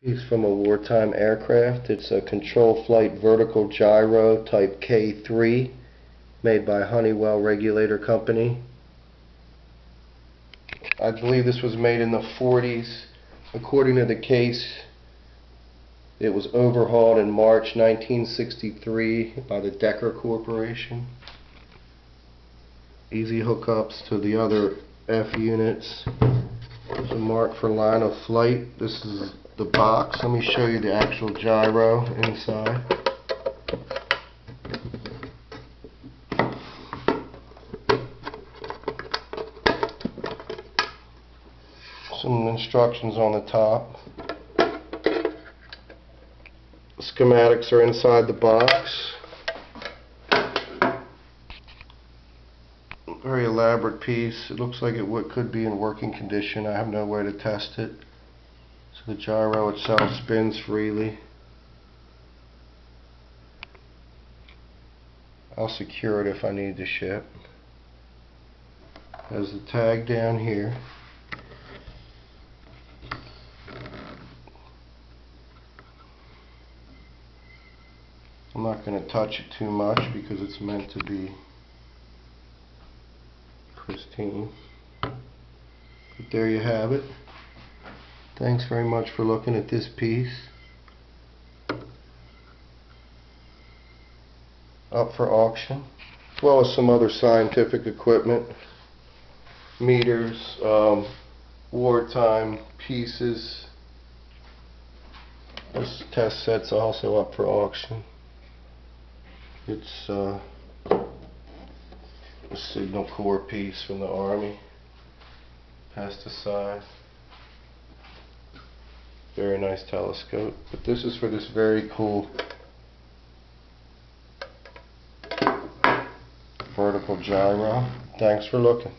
Piece from a wartime aircraft. It's a control flight vertical gyro type K3 made by Honeywell Regulator Company. I believe this was made in the 40s. According to the case, it was overhauled in March 1963 by the Decker Corporation. Easy hookups to the other F units. There's a mark for line of flight. This is the box. Let me show you the actual gyro inside. Some instructions on the top. Schematics are inside the box. Very elaborate piece. It looks like it could be in working condition. I have no way to test it. So the gyro itself spins freely. I'll secure it if I need to ship. There's the tag down here. I'm not going to touch it too much because it's meant to be pristine. But there you have it. Thanks very much for looking at this piece. Up for auction, as well as some other scientific equipment, meters, wartime pieces. This test set's also up for auction. It's a signal core piece from the Army. Pesticide. Very nice telescope. But this is for this very cool vertical gyro. Thanks for looking.